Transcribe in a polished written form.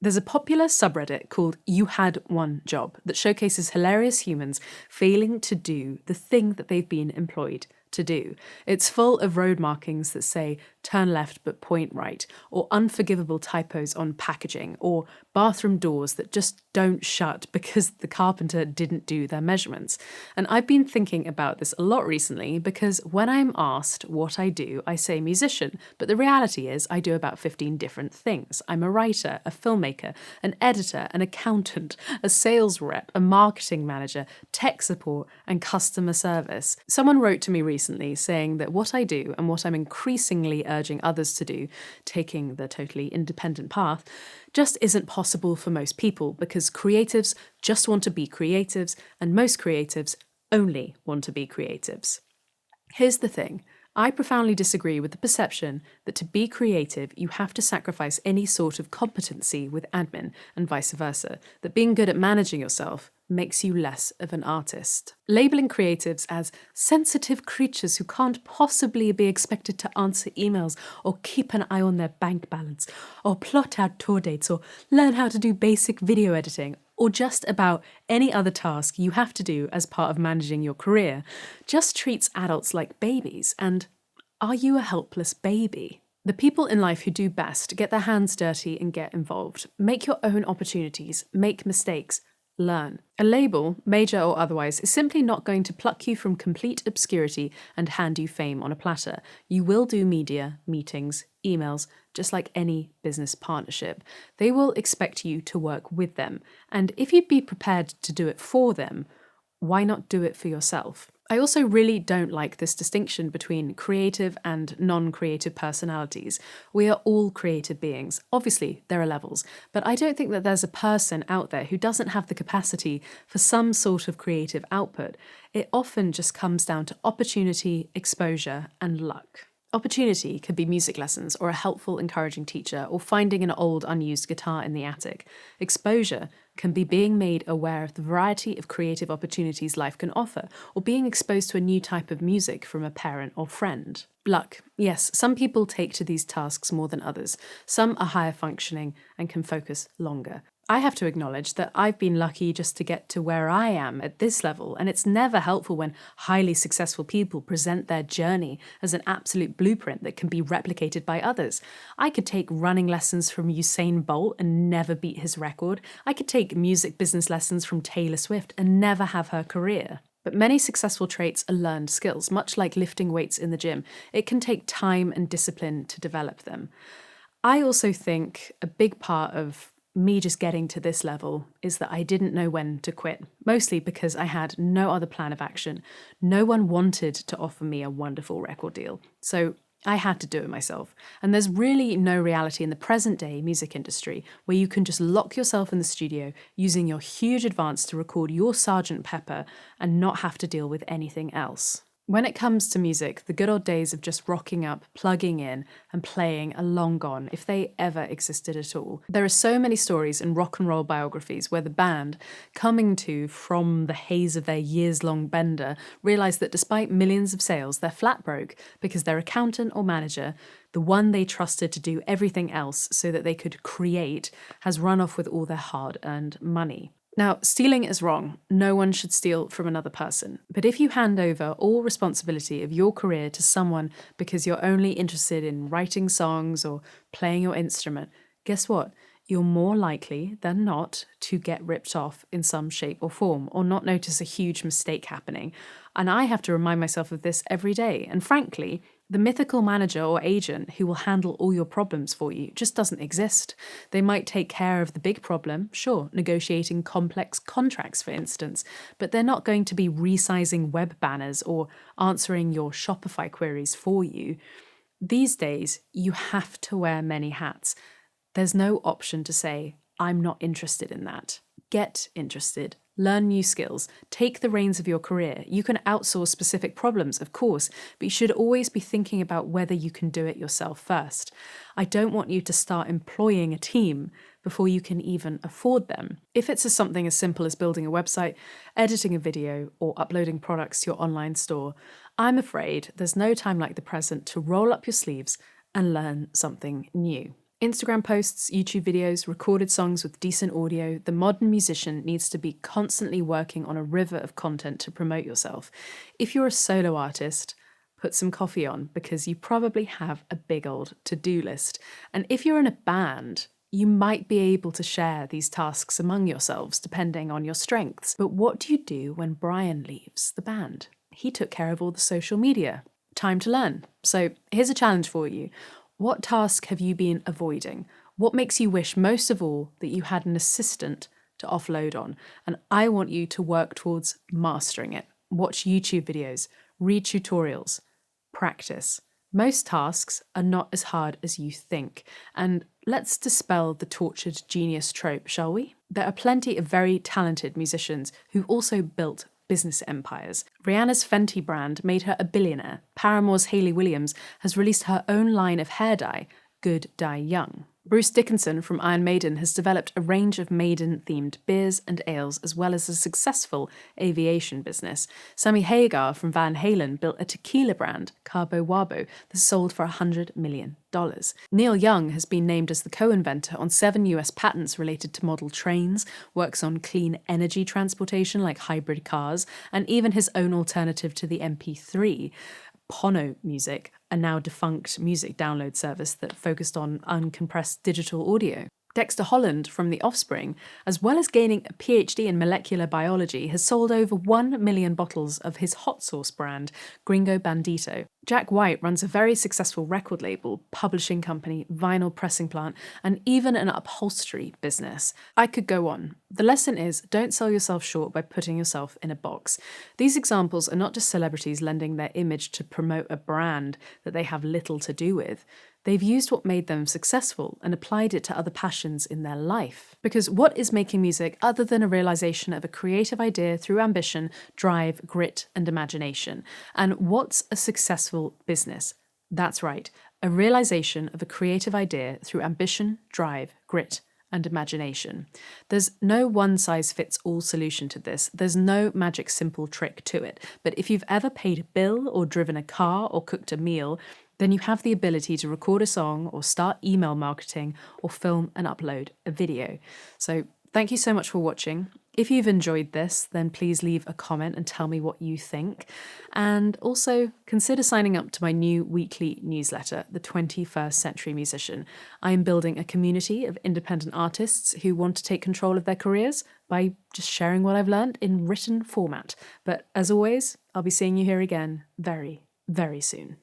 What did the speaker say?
There's a popular subreddit called You Had One Job that showcases hilarious humans failing to do the thing that they've been employed to do. It's full of road markings that say turn left but point right, or unforgivable typos on packaging, or bathroom doors that just don't shut because the carpenter didn't do their measurements. And I've been thinking about this a lot recently because when I'm asked what I do, I say musician, but the reality is I do about 15 different things. I'm a writer, a filmmaker, an editor, an accountant, a sales rep, a marketing manager, tech support, and customer service. Someone wrote to me recently saying that what I do and what I'm increasingly urging others to do, taking the totally independent path, just isn't possible for most people because creatives just want to be creatives and most creatives only want to be creatives. Here's the thing. I profoundly disagree with the perception that to be creative, you have to sacrifice any sort of competency with admin and vice versa, that being good at managing yourself makes you less of an artist. Labeling creatives as sensitive creatures who can't possibly be expected to answer emails or keep an eye on their bank balance or plot out tour dates or learn how to do basic video editing or just about any other task you have to do as part of managing your career, just treats adults like babies. And are you a helpless baby? The people in life who do best get their hands dirty and get involved. Make your own opportunities, make mistakes, learn. A label, major or otherwise, is simply not going to pluck you from complete obscurity and hand you fame on a platter. You will do media, meetings, emails, just like any business partnership. They will expect you to work with them. And if you'd be prepared to do it for them, why not do it for yourself? I also really don't like this distinction between creative and non-creative personalities. We are all creative beings. Obviously, there are levels, but I don't think that there's a person out there who doesn't have the capacity for some sort of creative output. It often just comes down to opportunity, exposure, and luck. Opportunity could be music lessons or a helpful, encouraging teacher or finding an old, unused guitar in the attic. Exposure can be being made aware of the variety of creative opportunities life can offer or being exposed to a new type of music from a parent or friend. Luck. Yes, some people take to these tasks more than others. Some are higher functioning and can focus longer. I have to acknowledge that I've been lucky just to get to where I am at this level, and it's never helpful when highly successful people present their journey as an absolute blueprint that can be replicated by others. I could take running lessons from Usain Bolt and never beat his record. I could take music business lessons from Taylor Swift and never have her career. But many successful traits are learned skills, much like lifting weights in the gym. It can take time and discipline to develop them. I also think a big part of me just getting to this level is that I didn't know when to quit, mostly because I had no other plan of action. No one wanted to offer me a wonderful record deal, so I had to do it myself. And there's really no reality in the present day music industry where you can just lock yourself in the studio using your huge advance to record your Sgt. Pepper and not have to deal with anything else. When it comes to music, the good old days of just rocking up, plugging in, and playing are long gone, if they ever existed at all. There are so many stories in rock and roll biographies where the band, coming to from the haze of their years-long bender, realised that despite millions of sales, they're flat broke because their accountant or manager, the one they trusted to do everything else so that they could create, has run off with all their hard-earned money. Now, stealing is wrong. No one should steal from another person. But if you hand over all responsibility of your career to someone because you're only interested in writing songs or playing your instrument, guess what? You're more likely than not to get ripped off in some shape or form or not notice a huge mistake happening. And I have to remind myself of this every day. And frankly, the mythical manager or agent who will handle all your problems for you just doesn't exist. They might take care of the big problem, sure, negotiating complex contracts, for instance, but they're not going to be resizing web banners or answering your Shopify queries for you. These days, you have to wear many hats. There's no option to say, I'm not interested in that. Get interested. Learn new skills. Take the reins of your career. You can outsource specific problems, of course, but you should always be thinking about whether you can do it yourself first. I don't want you to start employing a team before you can even afford them. If it's something as simple as building a website, editing a video, or uploading products to your online store, I'm afraid there's no time like the present to roll up your sleeves and learn something new. Instagram posts, YouTube videos, recorded songs with decent audio, the modern musician needs to be constantly working on a river of content to promote yourself. If you're a solo artist, put some coffee on because you probably have a big old to-do list. And if you're in a band, you might be able to share these tasks among yourselves depending on your strengths. But what do you do when Brian leaves the band? He took care of all the social media. Time to learn. So here's a challenge for you. What task have you been avoiding? What makes you wish most of all that you had an assistant to offload on? And I want you to work towards mastering it. Watch YouTube videos, read tutorials, practice. Most tasks are not as hard as you think. And let's dispel the tortured genius trope, shall we? There are plenty of very talented musicians who've also built business empires. Rihanna's Fenty brand made her a billionaire. Paramore's Hayley Williams has released her own line of hair dye, Good Dye Young. Bruce Dickinson from Iron Maiden has developed a range of Maiden-themed beers and ales, as well as a successful aviation business. Sammy Hagar from Van Halen built a tequila brand, Cabo Wabo, that sold for $100 million. Neil Young has been named as the co-inventor on 7 US patents related to model trains, works on clean energy transportation like hybrid cars, and even his own alternative to the MP3. Pono Music, a now defunct music download service that focused on uncompressed digital audio. Dexter Holland from The Offspring, as well as gaining a PhD in molecular biology, has sold over 1 million bottles of his hot sauce brand, Gringo Bandito. Jack White runs a very successful record label, publishing company, vinyl pressing plant, and even an upholstery business. I could go on. The lesson is, don't sell yourself short by putting yourself in a box. These examples are not just celebrities lending their image to promote a brand that they have little to do with. They've used what made them successful and applied it to other passions in their life. Because what is making music other than a realization of a creative idea through ambition, drive, grit, and imagination? And what's a successful business? That's right, a realization of a creative idea through ambition, drive, grit, and imagination. There's no one-size-fits-all solution to this. There's no magic simple trick to it. But if you've ever paid a bill or driven a car or cooked a meal, then you have the ability to record a song or start email marketing or film and upload a video. So thank you so much for watching. If you've enjoyed this, then please leave a comment and tell me what you think. And also consider signing up to my new weekly newsletter, The 21st Century Musician. I am building a community of independent artists who want to take control of their careers by just sharing what I've learned in written format. But as always, I'll be seeing you here again very, very soon.